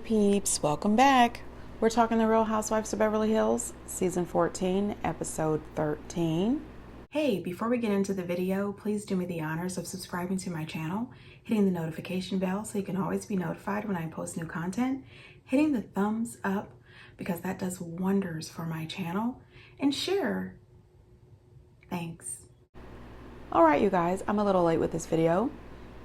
peeps, welcome back. We're talking The Real Housewives of Beverly Hills, season 14, episode 13. Hey, before we get into the video, please do me the honors of subscribing to my channel, hitting the notification bell so you can always be notified when I post new content, hitting the thumbs up because that does wonders for my channel, and share. Thanks. All right, you guys, I'm a little late with this video.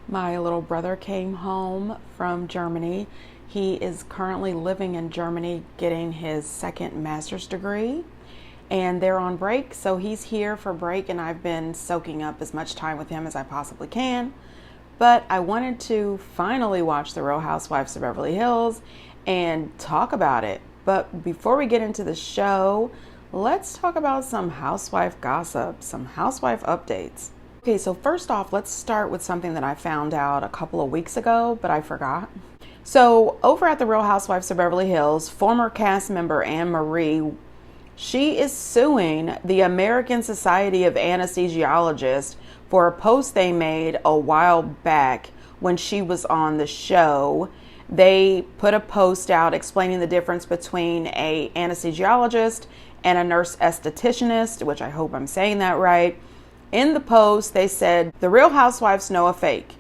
My little brother came home from Germany. He is currently living in Germany getting his second master's degree, and they're on break, so he's here for break, and I've been soaking up as much time with him as I possibly can. But I wanted to finally watch The Real Housewives of Beverly Hills and talk about it. But before we get into the show, let's talk about some housewife gossip, some housewife updates. Okay, so first off, let's start with something that I found out a couple of weeks ago, but I forgot. So over at The Real Housewives of Beverly Hills, former cast member Anne Marie, she is suing the American Society of Anesthesiologists for a post they made a while back when she was on the show. They put a post out explaining the difference between an anesthesiologist and a nurse estheticianist, which I hope I'm saying that right. In the post, they said, "The Real Housewives know a fake.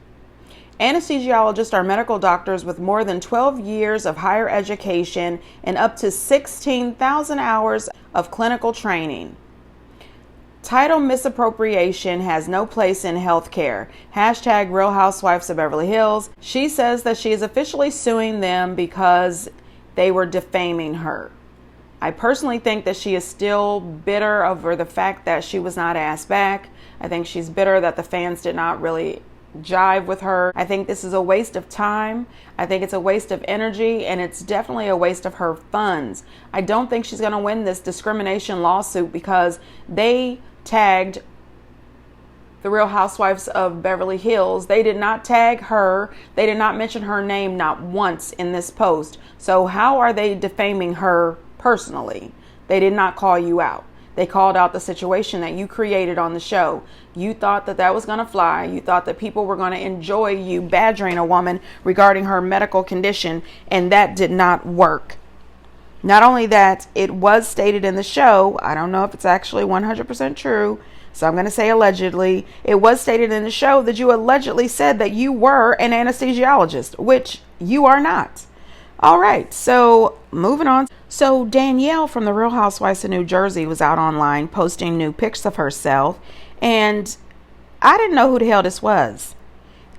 Anesthesiologists are medical doctors with more than 12 years of higher education and up to 16,000 hours of clinical training. Title misappropriation has no place in healthcare. Hashtag Real Housewives of Beverly Hills." She says that she is officially suing them because they were defaming her. I personally think that she is still bitter over the fact that she was not asked back. I think she's bitter that the fans did not really jive with her. I think this is a waste of time. I think it's a waste of energy, and it's definitely a waste of her funds. I don't think she's going to win this discrimination lawsuit because they tagged The Real Housewives of Beverly Hills. They did not tag her. They did not mention her name not once in this post. So how are they defaming her personally? They did not call you out. They called out the situation that you created on the show. You thought that that was going to fly. You thought that people were going to enjoy you badgering a woman regarding her medical condition, and that did not work. Not only that, it was stated in the show, I don't know if it's actually 100% true, so I'm going to say allegedly, it was stated in the show that you allegedly said that you were an anesthesiologist, which you are not. All right, so moving on. So Danielle from The Real Housewives of New Jersey was out online posting new pics of herself, and I didn't know who the hell this was.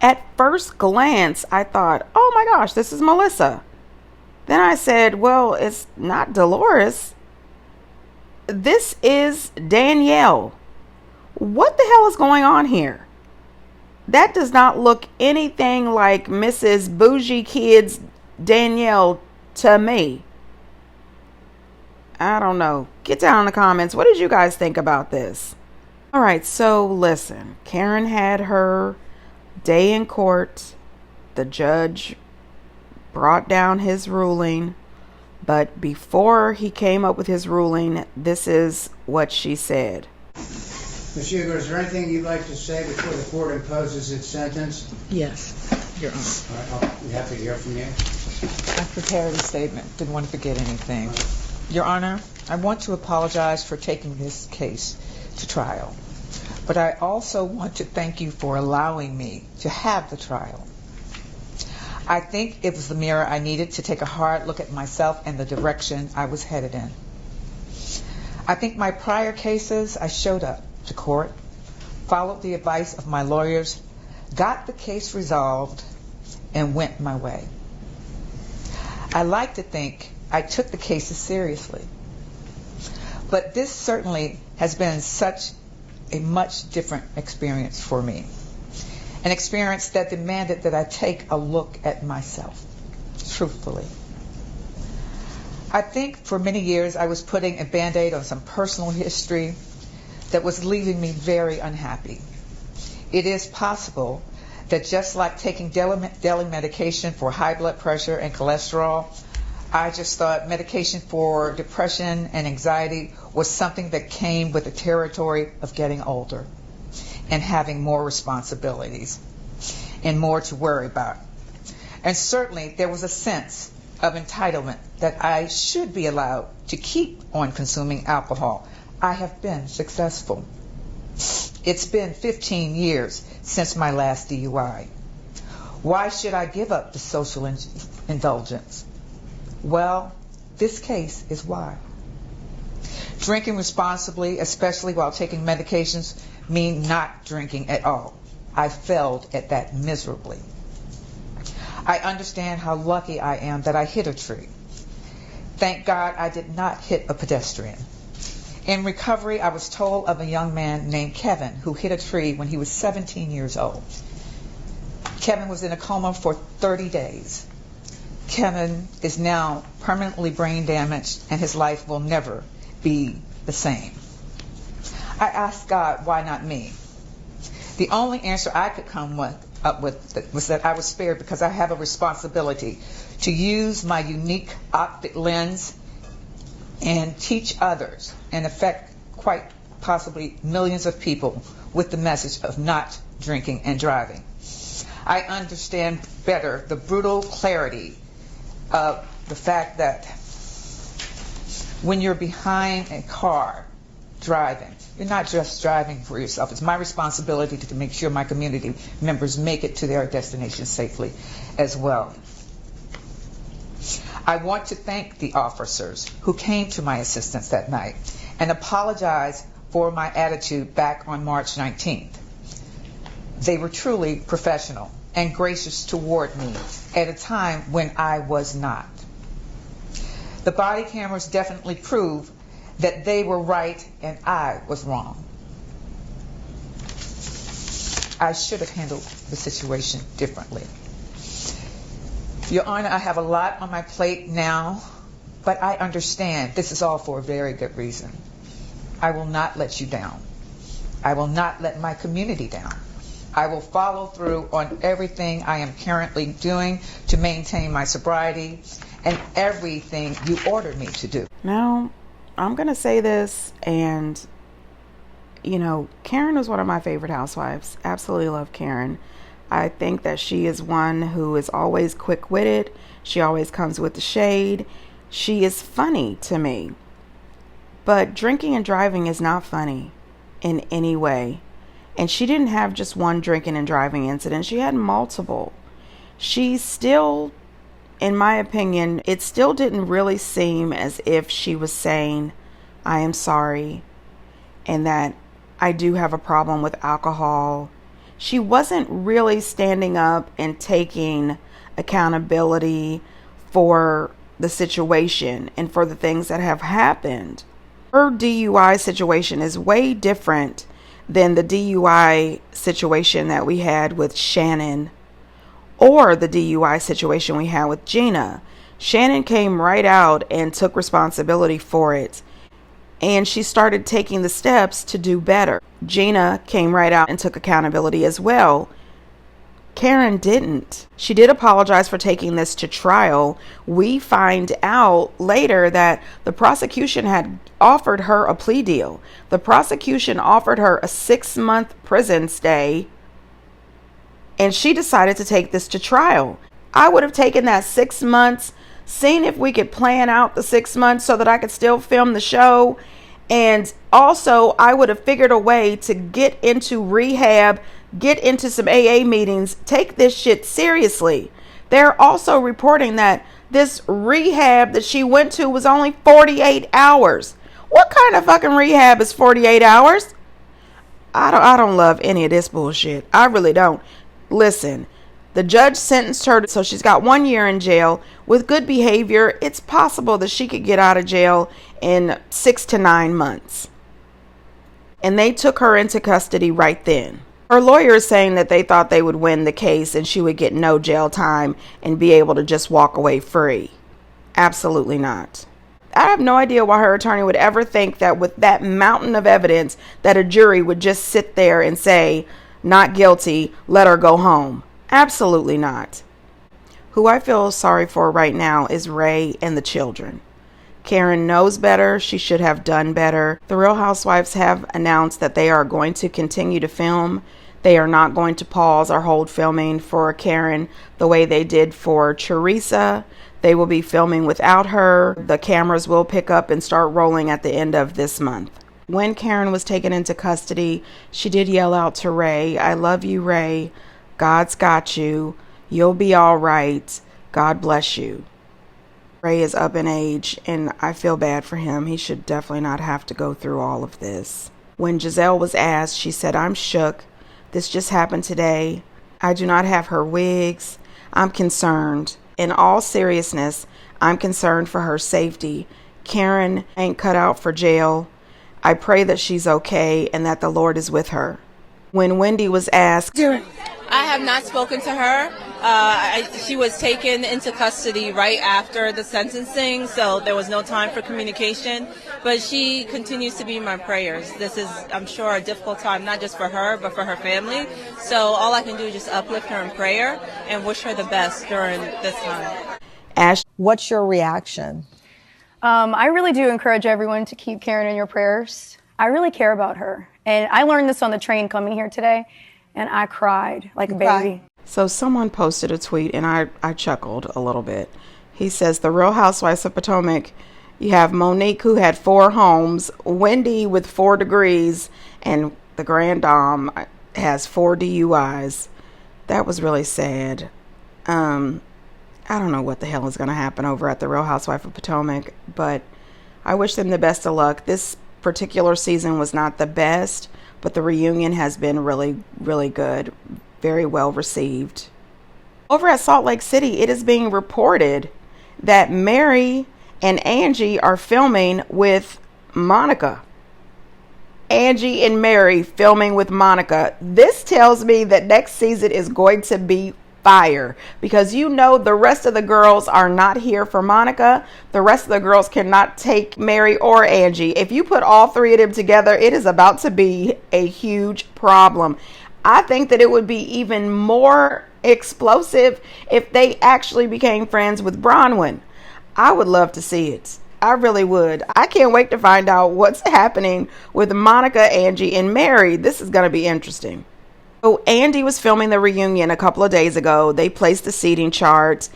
At first glance, I thought, oh my gosh, this is Melissa. Then I said, well, it's not Dolores. This is Danielle. What the hell is going on here? That does not look anything like Mrs. Bougie Kids Danielle to me. I don't know. Get down in the comments. What did you guys think about this? All right, so listen. Karen had her day in court. The judge brought down his ruling. But before he came up with his ruling, this is what she said. Ms. Huger, is there anything you'd like to say before the court imposes its sentence? Yes, Your Honor. All right, I'll be happy to hear from you. I prepared a statement. Didn't want to forget anything. Your Honor, I want to apologize for taking this case to trial. But I also want to thank you for allowing me to have the trial. I think it was the mirror I needed to take a hard look at myself and the direction I was headed in. I think my prior cases, I showed up to court, followed the advice of my lawyers, got the case resolved, and went my way. I like to think I took the cases seriously. But this certainly has been such a much different experience for me. An experience that demanded that I take a look at myself, truthfully. I think for many years I was putting a Band-Aid on some personal history that was leaving me very unhappy. It is possible that just like taking daily medication for high blood pressure and cholesterol, I just thought medication for depression and anxiety was something that came with the territory of getting older and having more responsibilities and more to worry about. And certainly there was a sense of entitlement that I should be allowed to keep on consuming alcohol, I have been successful. It's been 15 years since my last DUI. Why should I give up the social indulgence? Well, this case is why. Drinking responsibly, especially while taking medications, mean not drinking at all. I failed at that miserably. I understand how lucky I am that I hit a tree. Thank God I did not hit a pedestrian. In recovery, I was told of a young man named Kevin who hit a tree when he was 17 years old. Kevin was in a coma for 30 days. Kevin is now permanently brain damaged and his life will never be the same. I asked God, why not me? The only answer I could come up with was that I was spared because I have a responsibility to use my unique optic lens and teach others and affect quite possibly millions of people with the message of not drinking and driving. I understand better the brutal clarity of the fact that when you're behind a car driving, you're not just driving for yourself. It's my responsibility to make sure my community members make it to their destination safely as well. I want to thank the officers who came to my assistance that night and apologize for my attitude back on March 19th. They were truly professional and gracious toward me at a time when I was not. The body cameras definitely prove that they were right and I was wrong. I should have handled the situation differently. Your Honor, I have a lot on my plate now, but I understand this is all for a very good reason. I will not let you down. I will not let my community down. I will follow through on everything I am currently doing to maintain my sobriety and everything you ordered me to do. Now, I'm going to say this, and, Karen was one of my favorite housewives. Absolutely love Karen. I think that she is one who is always quick-witted. She always comes with the shade. She is funny to me. But drinking and driving is not funny in any way. And she didn't have just one drinking and driving incident. She had multiple. She still, in my opinion, it still didn't really seem as if she was saying, I am sorry, and that I do have a problem with alcohol. She wasn't really standing up and taking accountability for the situation and for the things that have happened. Her DUI situation is way different than the DUI situation that we had with Shannon or the DUI situation we had with Gina. Shannon came right out and took responsibility for it, and she started taking the steps to do better. Gina came right out and took accountability as well. Karen didn't. She did apologize for taking this to trial. We find out later that the prosecution had offered her a plea deal. The prosecution offered her a 6-month prison stay, and she decided to take this to trial. I would have taken that 6 months, seen if we could plan out the 6 months so that I could still film the show. And also, I would have figured a way to get into rehab, get into some AA meetings, take this shit seriously. They're also reporting that this rehab that she went to was only 48 hours. What kind of fucking rehab is 48 hours? I don't love any of this bullshit. I really don't. Listen, the judge sentenced her, so she's got 1 year in jail. With good behavior, it's possible that she could get out of jail in 6 to 9 months. And they took her into custody right then. Her lawyer is saying that they thought they would win the case and she would get no jail time and be able to just walk away free. Absolutely not. I have no idea why her attorney would ever think that with that mountain of evidence that a jury would just sit there and say, not guilty, let her go home. Absolutely not. Who I feel sorry for right now is Ray and the children. Karen knows better. She should have done better. The Real Housewives have announced that they are going to continue to film. They are not going to pause or hold filming for Karen the way they did for Teresa. They will be filming without her. The cameras will pick up and start rolling at the end of this month. When Karen was taken into custody, she did yell out to Ray, "I love you, Ray. God's got you. You'll be all right. God bless you." Ray is up in age, and I feel bad for him. He should definitely not have to go through all of this. When Giselle was asked, she said, "I'm shook. This just happened today. I do not have her wigs. I'm concerned. In all seriousness, I'm concerned for her safety. Karen ain't cut out for jail. I pray that she's okay and that the Lord is with her." When Wendy was asked, I have not spoken to her. She was taken into custody right after the sentencing, so there was no time for communication. But she continues to be in my prayers. This is, I'm sure, a difficult time, not just for her, but for her family. So all I can do is just uplift her in prayer and wish her the best during this time. Ash, what's your reaction? I really do encourage everyone to keep Karen in your prayers. I really care about her. And I learned this on the train coming here today, and I cried like a baby. So someone posted a tweet, and I chuckled a little bit. He says, "The Real Housewives of Potomac, you have Monique, who had 4 homes, Wendy with 4 degrees, and the Grand Dame has 4 DUIs. That was really sad. I don't know what the hell is going to happen over at the Real Housewife of Potomac, but I wish them the best of luck. This particular season was not the best, but the reunion has been really, really good. Very well received. Over at Salt Lake City, it is being reported that Mary and Angie are filming with Monica. Angie and Mary filming with Monica. This tells me that next season is going to be fire, because you know the rest of the girls are not here for Monica. The rest of the girls cannot take Mary or Angie. If you put all 3 of them together, it is about to be a huge problem. I think that it would be even more explosive if they actually became friends with Bronwyn. I would love to see it. I really would. I can't wait to find out what's happening with Monica, Angie, and Mary. This is going to be interesting. So Andy was filming the reunion a couple of days ago. They placed the seating chart.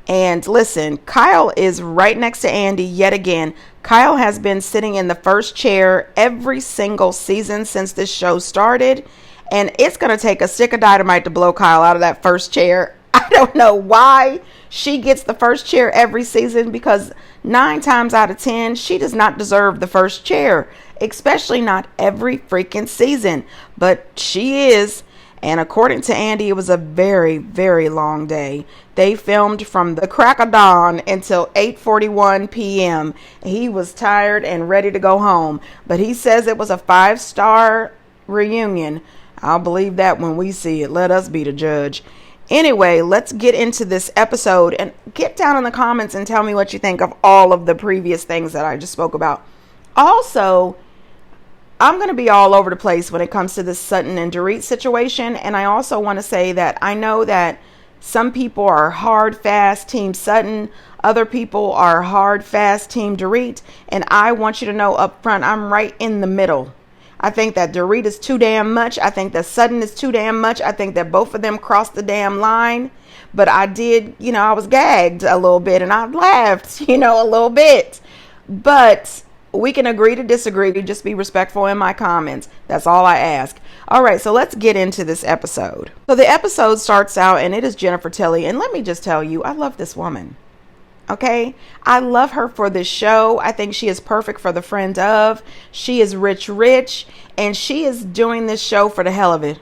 And listen, Kyle is right next to Andy yet again. Kyle has been sitting in the first chair every single season since this show started. And it's going to take a stick of dynamite to blow Kyle out of that first chair. I don't know why she gets the first chair every season, because 9 times out of 10, she does not deserve the first chair, especially not every freaking season. But she is. And according to Andy, it was a very, very long day. They filmed from the crack of dawn until 8:41 p.m. He was tired and ready to go home. But he says it was a 5-star reunion. I'll believe that when we see it. Let us be the judge. Anyway, let's get into this episode, and get down in the comments and tell me what you think of all of the previous things that I just spoke about. Also, I'm going to be all over the place when it comes to this Sutton and Dorit situation. And I also want to say that I know that some people are hard, fast Team Sutton. Other people are hard, fast Team Dorit. And I want you to know up front, I'm right in the middle. I think that Dorit is too damn much. I think that Sutton is too damn much. I think that both of them crossed the damn line. But I did, I was gagged a little bit, and I laughed, a little bit. But we can agree to disagree. Just be respectful in my comments. That's all I ask. All right, so let's get into this episode. So the episode starts out, and it is Jennifer Tilly. And let me just tell you, I love this woman. Okay? I love her for this show. I think she is perfect for the friend of. She is rich, and she is doing this show for the hell of it.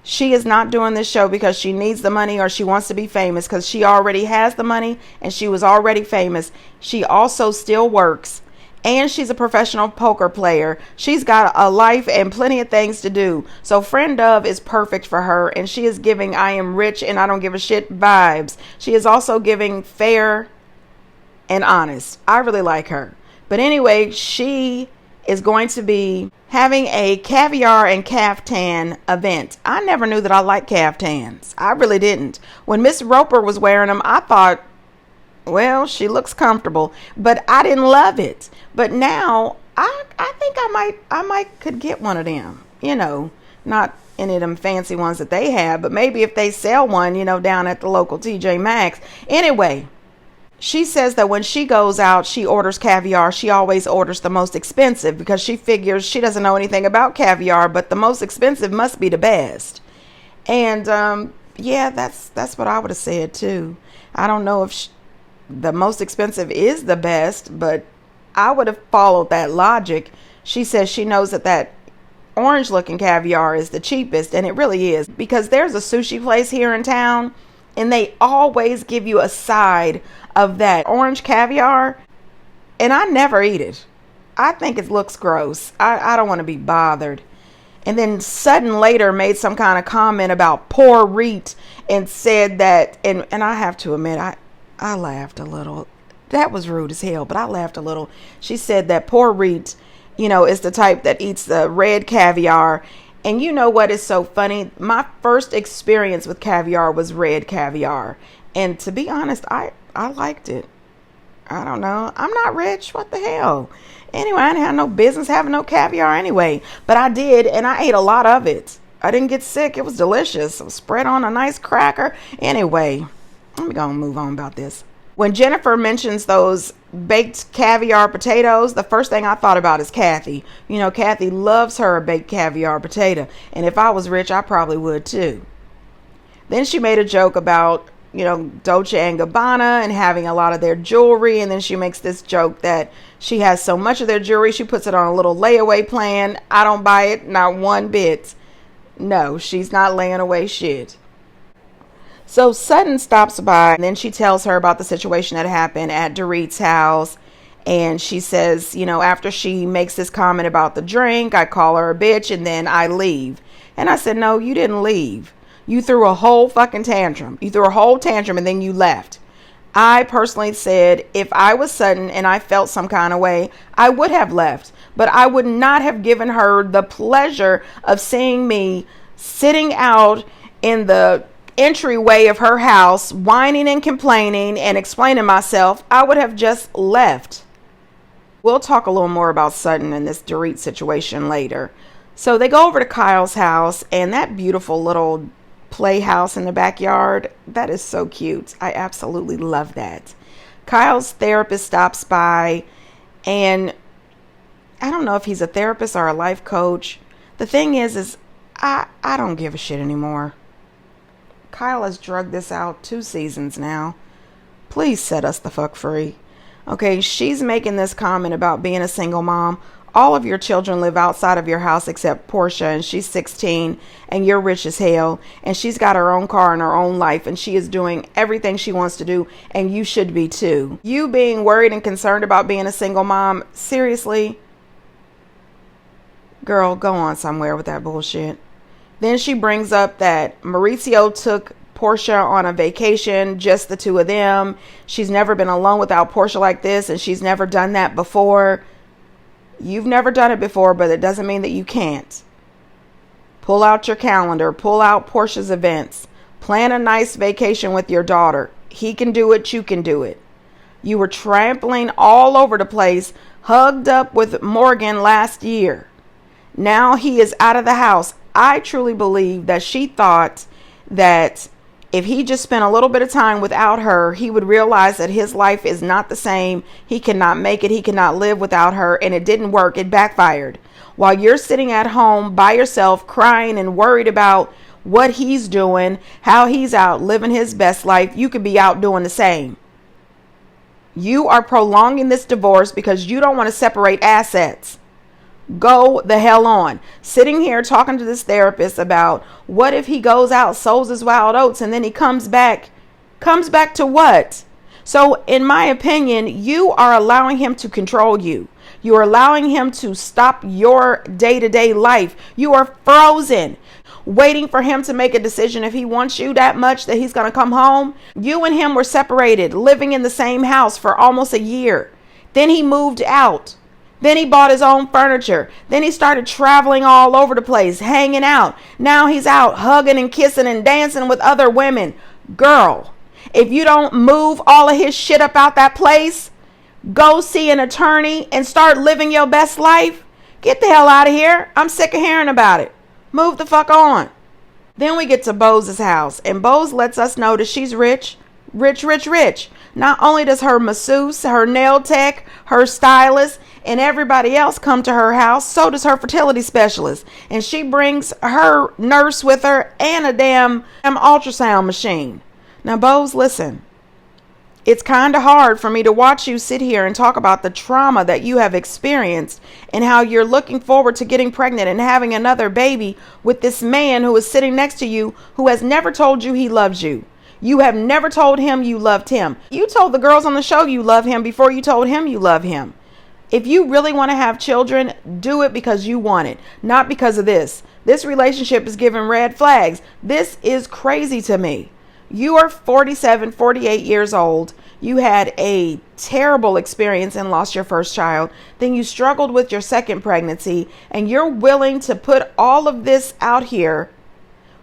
She is not doing this show because she needs the money or she wants to be famous, because she already has the money and she was already famous. She also still works. And she's a professional poker player. She's got a life and plenty of things to do. So Friend of is perfect for her. And she is giving I am rich and I don't give a shit vibes. She is also giving fair and honest. I really like her. But anyway, she is going to be having a caviar and caftan event. I never knew that I liked caftans. I really didn't. When Miss Roper was wearing them, I thought, well, she looks comfortable, but I didn't love it. But now I think I might could get one of them. Now Not any of them fancy ones that they have, but maybe if they sell one, you know, down at the local TJ Maxx. Anyway, she says that when she goes out, she orders caviar. She always orders the most expensive because she figures she doesn't know anything about caviar, but the most expensive must be the best. And yeah, that's what I would have said too. I don't know if the most expensive is the best, but I would have followed that logic. She says she knows that orange looking caviar is the cheapest, and it really is, because there's a sushi place here in town and they always give you a side of that orange caviar, and I never eat it. I think it looks gross. I don't want to be bothered. And then Sutton later made some kind of comment about poor Reet and said that, and I have to admit, I laughed a little. That was rude as hell, but I laughed a little. She said that poor Reet, you know, is the type that eats the red caviar. And you know what is so funny? My first experience with caviar was red caviar. And to be honest, I liked it. I don't know. I'm not rich. What the hell? Anyway, I didn't have no business having no caviar anyway. But I did, and I ate a lot of it. I didn't get sick. It was delicious. It was spread on a nice cracker. Anyway, let me go and move on about this. When Jennifer mentions those baked caviar potatoes, the first thing I thought about is Kathy. You know, Kathy loves her a baked caviar potato. And if I was rich, I probably would too. Then she made a joke about, you know, Dolce & Gabbana and having a lot of their jewelry. And then she makes this joke that she has so much of their jewelry, she puts it on a little layaway plan. I don't buy it, not one bit. No, she's not laying away shit. So Sutton stops by, and then she tells her about the situation that happened at Dorit's house. And she says, you know, after she makes this comment about the drink, I call her a bitch and then I leave. And I said, no, you didn't leave. You threw a whole fucking tantrum. You threw a whole tantrum and then you left. I personally said if I was Sutton and I felt some kind of way, I would have left. But I would not have given her the pleasure of seeing me sitting out in the entryway of her house, whining and complaining and explaining myself. I would have just left. We'll talk a little more about Sutton and this Dorit situation later. So they go over to Kyle's house, and that beautiful little playhouse in the backyard, that is so cute. I absolutely love that. Kyle's therapist stops by, and I don't know if he's a therapist or a life coach. The thing is I don't give a shit anymore. Kyle has drugged this out 2 seasons now. Please set us the fuck free. Okay, she's making this comment about being a single mom. All of your children live outside of your house except Portia, and she's 16, and you're rich as hell, and she's got her own car and her own life, and she is doing everything she wants to do, and you should be too. You being worried and concerned about being a single mom, seriously? Girl, go on somewhere with that bullshit. Then she brings up that Mauricio took Portia on a vacation, just the two of them. She's never been alone without Portia like this, and she's never done that before. You've never done it before, but it doesn't mean that you can't. Pull out your calendar. Pull out Portia's events. Plan a nice vacation with your daughter. He can do it. You can do it. You were trampling all over the place, hugged up with Morgan last year. Now he is out of the house. I truly believe that she thought that if he just spent a little bit of time without her, he would realize that his life is not the same. He cannot make it. He cannot live without her. And it didn't work. It backfired. While you're sitting at home by yourself, crying and worried about what he's doing, how he's out living his best life, you could be out doing the same. You are prolonging this divorce because you don't want to separate assets. Go the hell on. Sitting here talking to this therapist about what if he goes out, sows his wild oats, and then he comes back to what? So in my opinion, you are allowing him to control you. You are allowing him to stop your day-to-day life. You are frozen, waiting for him to make a decision. If he wants you that much that he's going to come home. You and him were separated, living in the same house for almost a year. Then he moved out. Then he bought his own furniture. Then he started traveling all over the place, hanging out. Now he's out hugging and kissing and dancing with other women. Girl, if you don't move all of his shit up out that place, go see an attorney and start living your best life. Get the hell out of here. I'm sick of hearing about it. Move the fuck on. Then we get to Bose's house, and Bose lets us know that she's rich. Rich. Not only does her masseuse, her nail tech, her stylist, and everybody else come to her house, so does her fertility specialist. And she brings her nurse with her and a damn ultrasound machine. Now, Bose, listen. It's kind of hard for me to watch you sit here and talk about the trauma that you have experienced and how you're looking forward to getting pregnant and having another baby with this man who is sitting next to you who has never told you he loves you. You have never told him you loved him. You told the girls on the show you love him before you told him you love him. If you really want to have children, do it because you want it, not because of this. This relationship is giving red flags. This is crazy to me. You are 47, 48 years old. You had a terrible experience and lost your first child. Then you struggled with your second pregnancy, and you're willing to put all of this out here,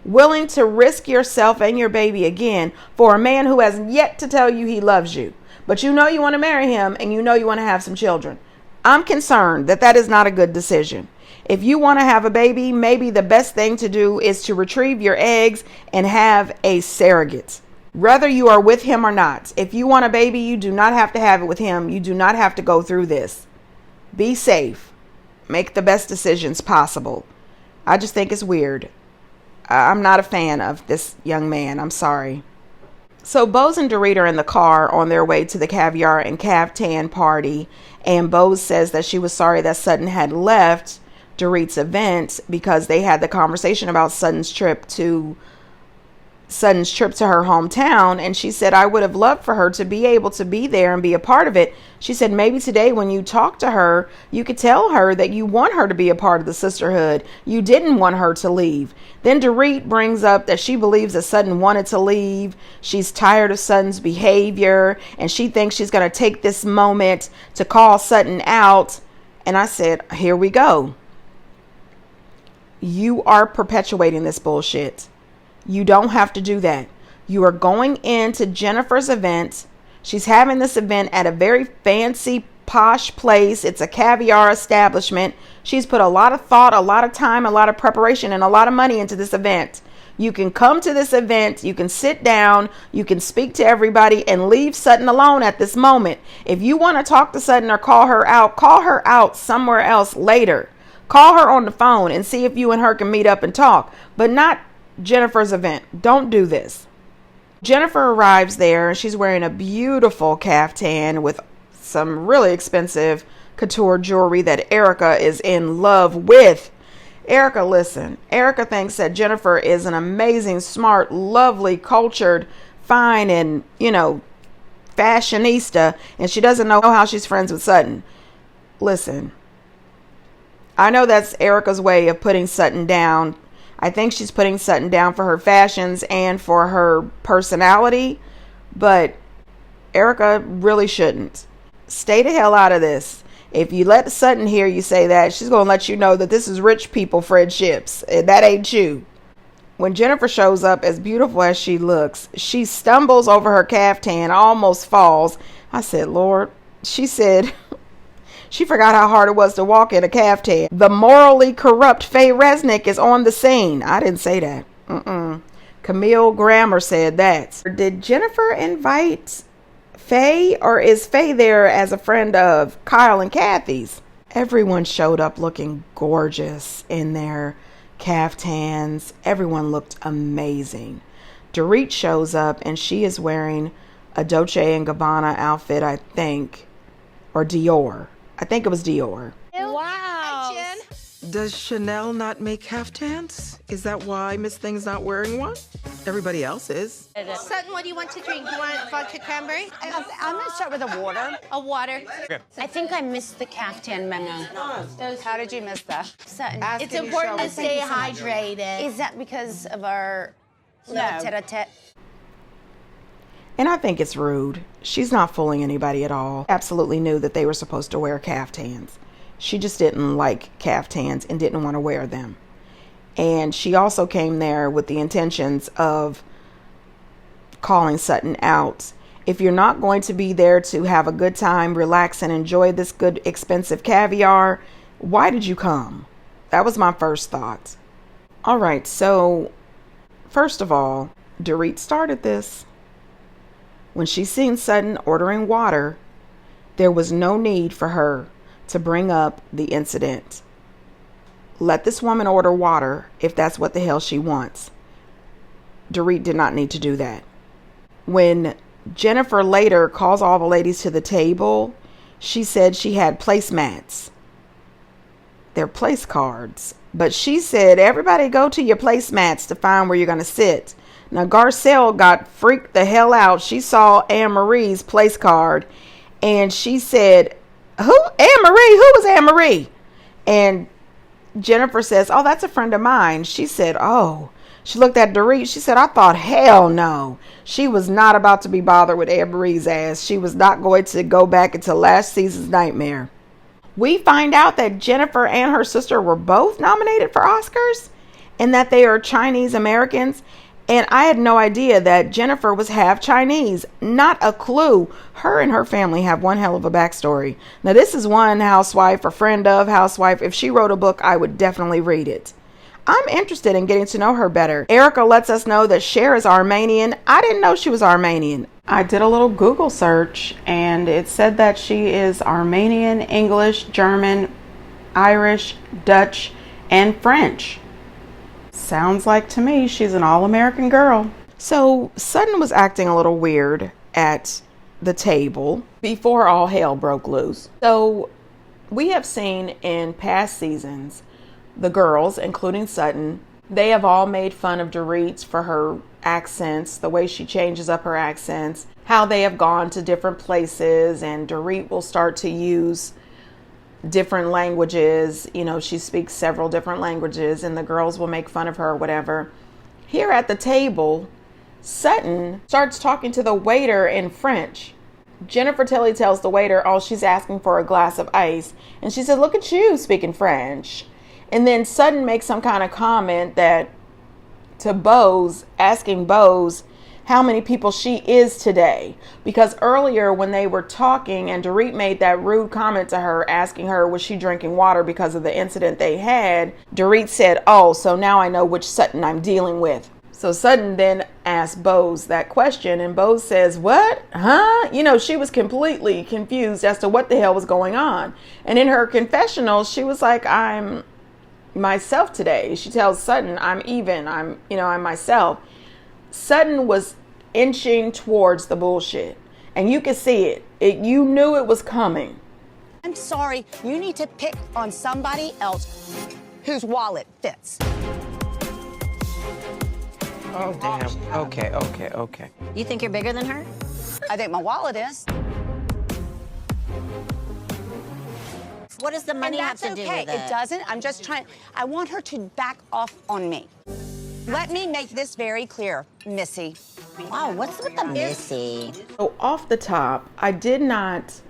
willing to risk yourself and your baby again for a man who has yet to tell you he loves you. But you know you want to marry him, and you know you want to have some children. I'm concerned that that is not a good decision. If you want to have a baby, maybe the best thing to do is to retrieve your eggs and have a surrogate. Whether you are with him or not, if you want a baby, you do not have to have it with him. You do not have to go through this. Be safe. Make the best decisions possible. I just think it's weird. I'm not a fan of this young man. I'm sorry. So Bose and Dorit are in the car on their way to the Caviar and Caftan party. And Bose says that she was sorry that Sutton had left Dorit's event because they had the conversation about Sutton's trip to her hometown, and she said, I would have loved for her to be able to be there and be a part of it. She said, maybe today when you talk to her, you could tell her that you want her to be a part of the sisterhood. You didn't want her to leave. Then Dorit brings up that she believes that Sutton wanted to leave. She's tired of Sutton's behavior, and she thinks she's going to take this moment to call Sutton out. And I said, here we go. You are perpetuating this bullshit. You don't have to do that. You are going into Jennifer's event. She's having this event at a very fancy, posh place. It's a Caviar establishment. She's put a lot of thought, a lot of time, a lot of preparation, and a lot of money into this event. You can come to this event. You can sit down. You can speak to everybody and leave Sutton alone at this moment. If you want to talk to Sutton or call her out somewhere else later. Call her on the phone and see if you and her can meet up and talk, but not Jennifer's event. Don't do this. Jennifer arrives there and she's wearing a beautiful caftan with some really expensive couture jewelry that Erica is in love with. Erica, listen. Erica thinks that Jennifer is an amazing, smart, lovely, cultured, fine, and, fashionista, and she doesn't know how she's friends with Sutton. Listen. I know that's Erica's way of putting Sutton down. I think she's putting Sutton down for her fashions and for her personality, but Erica really shouldn't. Stay the hell out of this. If you let Sutton hear you say that, she's going to let you know that this is rich people friendships, and that ain't you. When Jennifer shows up, as beautiful as she looks, she stumbles over her caftan, almost falls. I said, Lord, she said... She forgot how hard it was to walk in a caftan. The morally corrupt Faye Resnick is on the scene. I didn't say that. Camille Grammer said that. Did Jennifer invite Faye, or is Faye there as a friend of Kyle and Kathy's? Everyone showed up looking gorgeous in their caftans. Everyone looked amazing. Dorit shows up and she is wearing a Dolce & Gabbana outfit, I think, or Dior. I think it was Dior. Wow. Hi, Jen. Does Chanel not make caftans? Is that why Miss Thing's not wearing one? Everybody else is. Sutton, what do you want to drink? You want vodka cranberry? I'm going to start with a water. A water. I think I missed the caftan memo. How did you miss that? Sutton. It's important to stay hydrated. Is that because of our tete-a-tete? And I think it's rude. She's not fooling anybody at all. Absolutely knew that they were supposed to wear caftans. She just didn't like caftans and didn't want to wear them. And she also came there with the intentions of calling Sutton out. If you're not going to be there to have a good time, relax, and enjoy this good, expensive caviar, why did you come? That was my first thought. All right, so first of all, Dorit started this. When she seen Sutton ordering water, there was no need for her to bring up the incident. Let this woman order water if that's what the hell she wants. Dorit did not need to do that. When Jennifer later calls all the ladies to the table, she said she had placemats. They're place cards. But she said, everybody go to your placemats to find where you're going to sit. Now, Garcelle got freaked the hell out. She saw Anne Marie's place card and she said, who? Anne Marie? Who was Anne Marie? And Jennifer says, oh, that's a friend of mine. She said, oh. She looked at Dorit. She said, I thought, hell no. She was not about to be bothered with Anne Marie's ass. She was not going to go back into last season's nightmare. We find out that Jennifer and her sister were both nominated for Oscars and that they are Chinese Americans. And I had no idea that Jennifer was half Chinese. Not a clue. Her and her family have one hell of a backstory. Now, this is one housewife or friend of housewife. If she wrote a book, I would definitely read it. I'm interested in getting to know her better. Erica lets us know that Cher is Armenian. I didn't know she was Armenian. I did a little Google search and it said that she is Armenian, English, German, Irish, Dutch, and French. Sounds like to me she's an all-American girl. So Sutton was acting a little weird at the table before all hell broke loose. So we have seen in past seasons, the girls, including Sutton, they have all made fun of Dorit for her accents, the way she changes up her accents, how they have gone to different places, and Dorit will start to use different languages. You know, she speaks several different languages and the girls will make fun of her or whatever. Here at the table, Sutton starts talking to the waiter in French. Jennifer Tilly tells the waiter, oh, she's asking for a glass of ice. And she said, look at you speaking French. And then Sutton makes some kind of comment that to Bose, asking Bose how many people she is today. Because earlier when they were talking and Dorit made that rude comment to her, asking her was she drinking water because of the incident they had, Dorit said, oh, so now I know which Sutton I'm dealing with. So Sutton then asked Bose that question and Bose says, what? Huh? You know, she was completely confused as to what the hell was going on. And in her confessional, she was like, I'm myself today. She tells Sutton, I'm even, I'm myself. Sutton was inching towards the bullshit and you could see it. You knew it was coming. I'm sorry, you need to pick on somebody else whose wallet fits. Oh, damn. Okay. You think you're bigger than her? I think my wallet is. What does the money have to do with it? It doesn't. I'm just trying. I want her to back off on me. Let me make this very clear, Missy. Wow, what's with the Missy? So off the top, I did not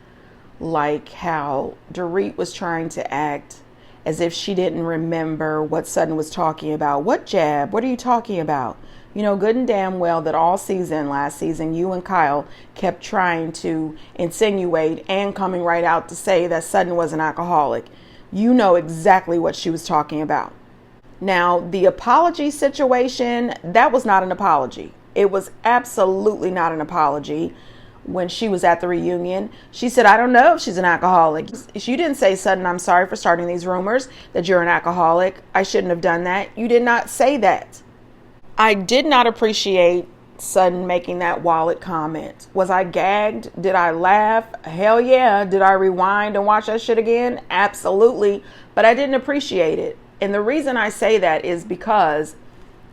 like how Dorit was trying to act as if she didn't remember what Sutton was talking about. What jab? What are you talking about? You know good and damn well that all season, last season, you and Kyle kept trying to insinuate and coming right out to say that Sutton was an alcoholic. You know exactly what she was talking about. Now, the apology situation, that was not an apology. It was absolutely not an apology. When she was at the reunion, she said, I don't know if she's an alcoholic. You didn't say, Sutton, I'm sorry for starting these rumors that you're an alcoholic. I shouldn't have done that. You did not say that. I did not appreciate Sutton making that wallet comment. Was I gagged? Did I laugh? Hell yeah. Did I rewind and watch that shit again? Absolutely. But I didn't appreciate it. And the reason I say that is because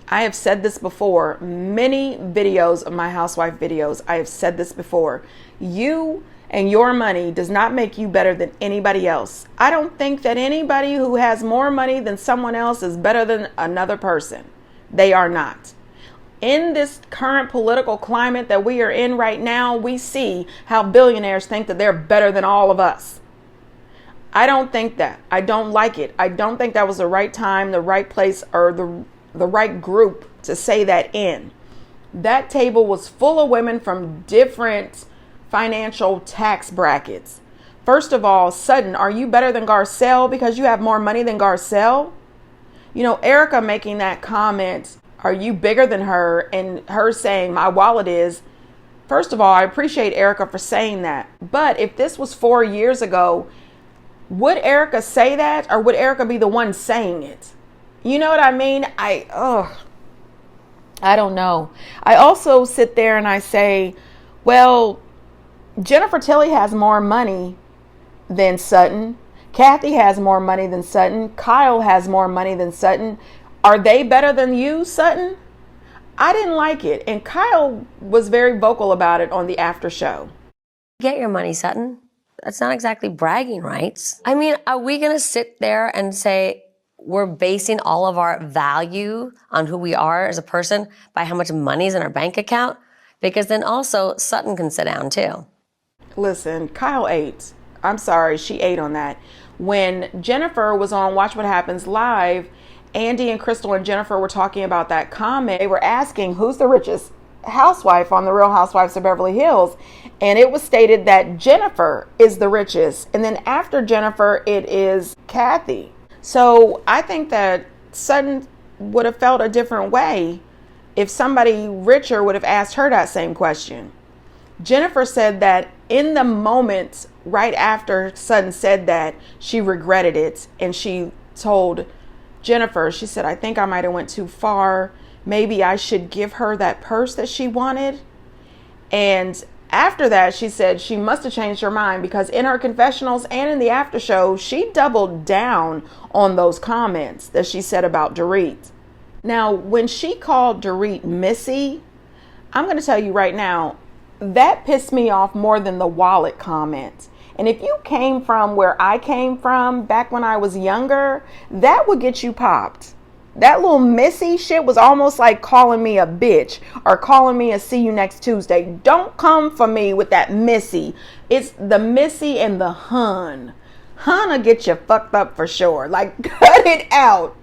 I have said this before, many videos of my housewife videos, I have said this before. You and your money does not make you better than anybody else. I don't think that anybody who has more money than someone else is better than another person. They are not. In this current political climate that we are in right now, we see how billionaires think that they're better than all of us. I don't think that. I don't like it. I don't think that was the right time, the right place, or the right group to say that in. That table was full of women from different financial tax brackets. First of all, Sutton, are you better than Garcelle because you have more money than Garcelle? You know, Erica making that comment, are you bigger than her? And her saying, my wallet is. First of all, I appreciate Erica for saying that. But if this was 4 years ago, would Erica say that, or would Erica be the one saying it? You know what I mean? I don't know. I also sit there and I say, well, Jennifer Tilly has more money than Sutton. Kathy has more money than Sutton. Kyle has more money than Sutton. Are they better than you, Sutton? I didn't like it. And Kyle was very vocal about it on the after show. Get your money, Sutton. That's not exactly bragging rights. I mean, are we going to sit there and say we're basing all of our value on who we are as a person by how much money's in our bank account? Because then also Sutton can sit down too. Listen, Kyle ate. I'm sorry, she ate on that. When Jennifer was on Watch What Happens Live, Andy and Crystal and Jennifer were talking about that comment. They were asking who's the richest housewife on the Real Housewives of Beverly Hills. And it was stated that Jennifer is the richest. And then after Jennifer, it is Kathy. So I think that Sutton would have felt a different way if somebody richer would have asked her that same question. Jennifer said that in the moment right after Sutton said that, she regretted it. And she told Jennifer, she said, I think I might have went too far. Maybe I should give her that purse that she wanted. And after that, she said she must have changed her mind, because in her confessionals and in the after show, she doubled down on those comments that she said about Dorit. Now, when she called Dorit Missy, I'm going to tell you right now, that pissed me off more than the wallet comment. And if you came from where I came from back when I was younger, that would get you popped. That little Missy shit was almost like calling me a bitch or calling me a see you next Tuesday. Don't come for me with that Missy. It's the Missy and the hun. Hun will get you fucked up for sure. Like, cut it out.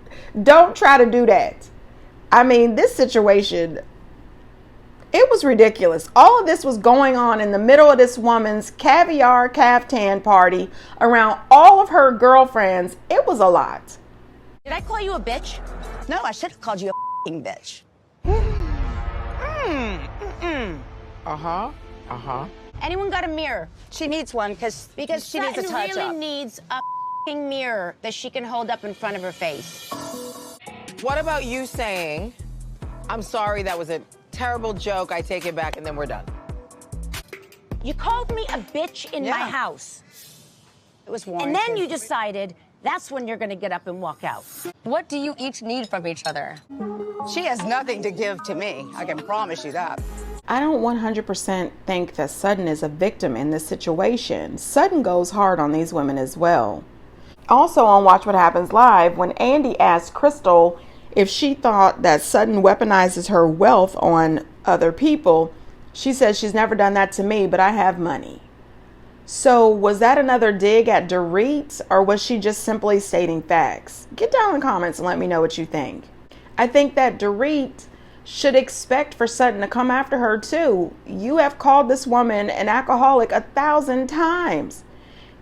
Don't try to do that. I mean, this situation, it was ridiculous. All of this was going on in the middle of this woman's caviar caftan party around all of her girlfriends. It was a lot. Did I call you a bitch? No, I should have called you a f***ing bitch. Anyone got a mirror? She needs one because she needs a touch-up. Really needs a f***ing mirror that she can hold up in front of her face. What about you saying, I'm sorry, that was a terrible joke, I take it back, and then we're done? You called me a bitch in my house. It was warranted. And then you decided that's when you're going to get up and walk out. What do you each need from each other? She has nothing to give to me. I can promise you that. I don't 100% think that Sutton is a victim in this situation. Sutton goes hard on these women as well. Also on Watch What Happens Live, when Andy asked Crystal if she thought that Sutton weaponizes her wealth on other people, she said she's never done that to me, but I have money. So was that another dig at Dorit, or was she just simply stating facts? Get down in the comments and let me know what you think. I think that Dorit should expect for Sutton to come after her too. You have called this woman an alcoholic 1,000 times.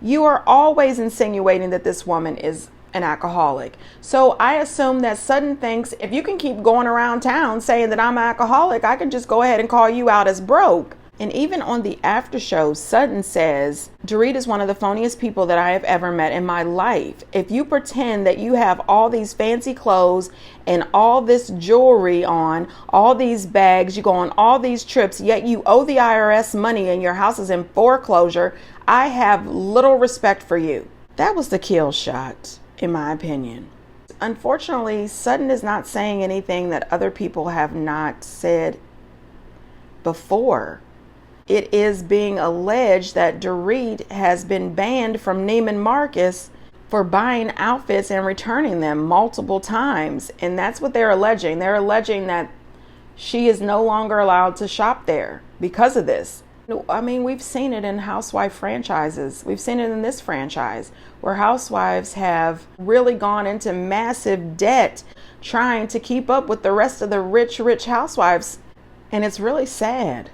You are always insinuating that this woman is an alcoholic. So I assume that Sutton thinks if you can keep going around town saying that I'm an alcoholic, I can just go ahead and call you out as broke. And even on the after show, Sutton says, Dorit is one of the phoniest people that I have ever met in my life. If you pretend that you have all these fancy clothes and all this jewelry on, all these bags, you go on all these trips, yet you owe the IRS money and your house is in foreclosure, I have little respect for you. That was the kill shot, in my opinion. Unfortunately, Sutton is not saying anything that other people have not said before. It is being alleged that Dorit has been banned from Neiman Marcus for buying outfits and returning them multiple times. And that's what they're alleging. They're alleging that she is no longer allowed to shop there because of this. I mean, we've seen it in housewife franchises. We've seen it in this franchise where housewives have really gone into massive debt trying to keep up with the rest of the rich housewives. And it's really sad.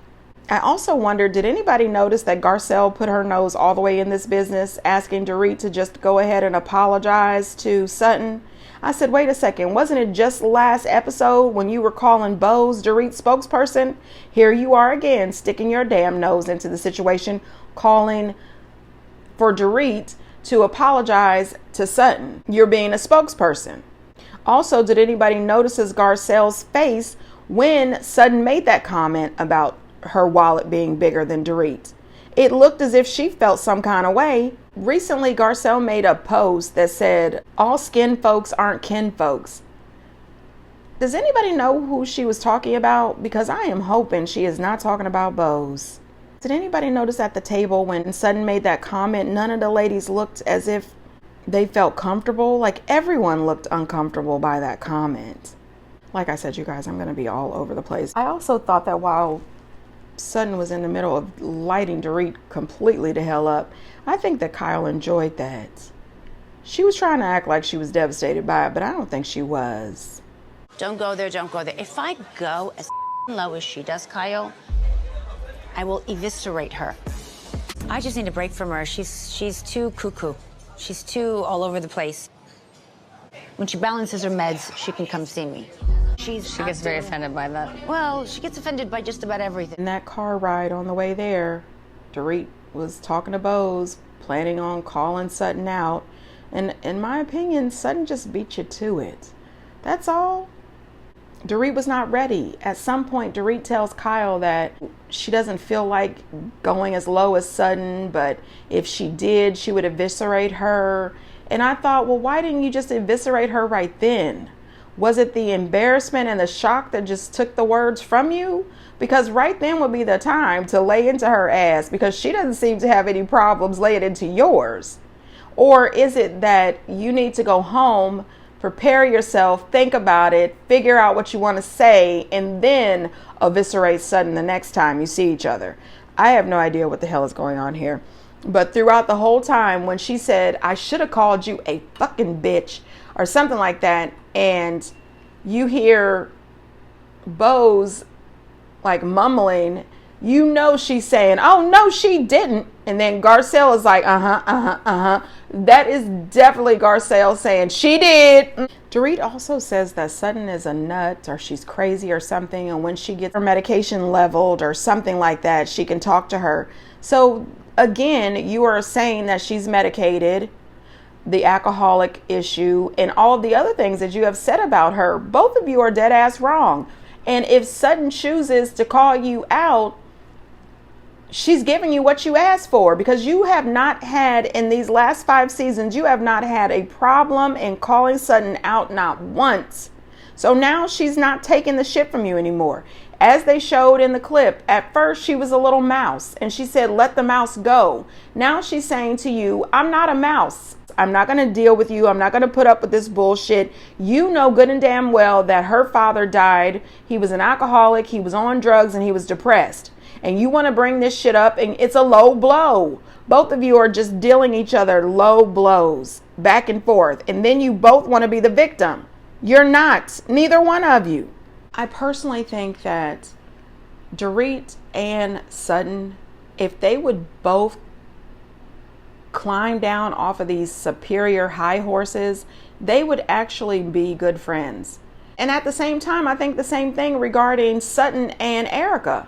I also wonder, did anybody notice that Garcelle put her nose all the way in this business, asking Dorit to just go ahead and apologize to Sutton? I said, wait a second, wasn't it just last episode when you were calling Bose Dorit's spokesperson? Here you are again, sticking your damn nose into the situation, calling for Dorit to apologize to Sutton. You're being a spokesperson. Also, did anybody notice Garcelle's face when Sutton made that comment about her wallet being bigger than Dorit? It looked as if she felt some kind of way. Recently, Garcelle made a post that said, all skin folks aren't kin folks. Does anybody know who she was talking about? Because I am hoping she is not talking about Bose. Did anybody notice at the table when Sutton made that comment, none of the ladies looked as if they felt comfortable? Like everyone looked uncomfortable by that comment. Like I said, you guys, I'm going to be all over the place. I also thought that while Sutton was in the middle of lighting Dorit completely to hell up, I think that Kyle enjoyed that. She was trying to act like she was devastated by it, but I don't think she was. Don't go there, don't go there. If I go as low as she does, Kyle, I will eviscerate her. I just need a break from her. She's too cuckoo. She's too all over the place. When she balances her meds, she can come see me. She gets very offended by that. Well, she gets offended by just about everything. In that car ride on the way there, Dorit was talking to Bose, planning on calling Sutton out. And in my opinion, Sutton just beat you to it. That's all. Dorit was not ready. At some point, Dorit tells Kyle that she doesn't feel like going as low as Sutton, but if she did, she would eviscerate her. And I thought, well, why didn't you just eviscerate her right then? Was it the embarrassment and the shock that just took the words from you? Because right then would be the time to lay into her ass, because she doesn't seem to have any problems laying into yours. Or is it that you need to go home, prepare yourself, think about it, figure out what you want to say, and then eviscerate Sutton the next time you see each other? I have no idea what the hell is going on here. But throughout the whole time, when she said, I should have called you a fucking bitch or something like that, and you hear Bose like mumbling, you know she's saying, oh no she didn't. And then Garcelle is like, that is definitely Garcelle saying she did. Dorit also says that Sutton is a nut, or she's crazy or something, and when she gets her medication leveled or something like that, she can talk to her. So again, you are saying that she's medicated, the alcoholic issue, and all of the other things that you have said about her. Both of you are dead ass wrong. And if Sutton chooses to call you out, she's giving you what you asked for, because you have not had, in these last 5 seasons, you have not had a problem in calling Sutton out, not once. So now she's not taking the shit from you anymore. As they showed in the clip, at first she was a little mouse and she said, let the mouse go. Now she's saying to you, I'm not a mouse. I'm not going to deal with you. I'm not going to put up with this bullshit. You know good and damn well that her father died. He was an alcoholic. He was on drugs and he was depressed. And you want to bring this shit up, and it's a low blow. Both of you are just dealing each other low blows back and forth. And then you both want to be the victim. You're not. Neither one of you. I personally think that Dorit and Sutton, if they would both climb down off of these superior high horses, they would actually be good friends. And at the same time, I think the same thing regarding Sutton and Erica.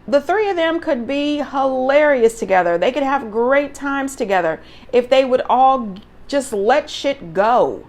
The three of them could be hilarious together. They could have great times together if they would all just let shit go.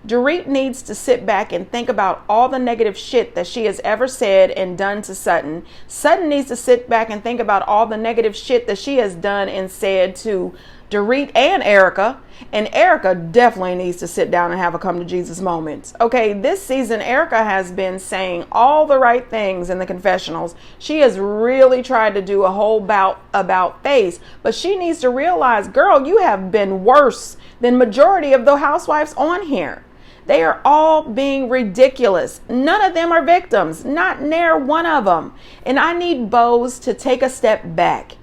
Dorit needs to sit back and think about all the negative shit that she has ever said and done to Sutton. Sutton needs to sit back and think about all the negative shit that she has done and said to Dorit and Erica. And Erica definitely needs to sit down and have a come to Jesus moment. Okay, this season, Erica has been saying all the right things in the confessionals. She has really tried to do a whole bout about face, but she needs to realize, girl, you have been worse than majority of the housewives on here. They are all being ridiculous. None of them are victims, not near one of them. And I need Bose to take a step back.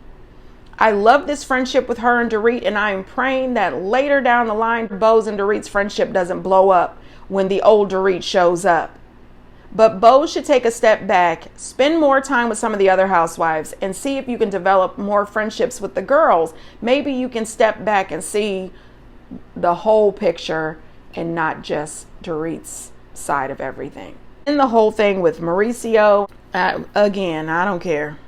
I love this friendship with her and Dorit, and I am praying that later down the line, Bose and Dorit's friendship doesn't blow up when the old Dorit shows up. But Bose should take a step back, spend more time with some of the other housewives, and see if you can develop more friendships with the girls. Maybe you can step back and see the whole picture and not just Dorit's side of everything. And the whole thing with Mauricio, again, I don't care.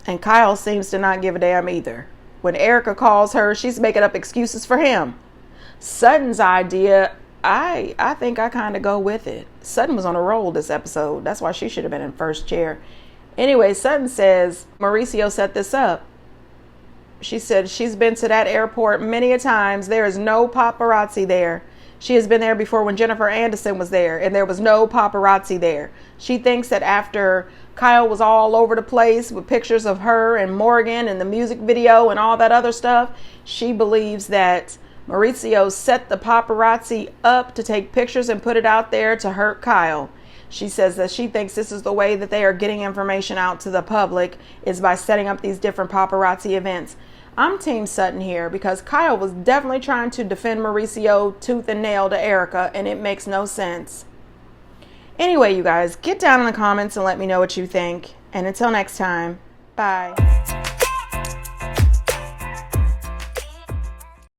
And Kyle seems to not give a damn either. When Erica calls her, she's making up excuses for him. Sutton's idea, I think I kind of go with it. Sutton was on a roll this episode. That's why she should have been in first chair. Anyway, Sutton says Mauricio set this up. She said she's been to that airport many a times. There is no paparazzi there. She has been there before when Jennifer Anderson was there, and there was no paparazzi there. She thinks that after Kyle was all over the place with pictures of her and Morgan and the music video and all that other stuff, she believes that Mauricio set the paparazzi up to take pictures and put it out there to hurt Kyle. She says that she thinks this is the way that they are getting information out to the public, is by setting up these different paparazzi events. I'm Team Sutton here because Kyle was definitely trying to defend Mauricio tooth and nail to Erica, and it makes no sense. Anyway, you guys, get down in the comments and let me know what you think. And until next time, bye.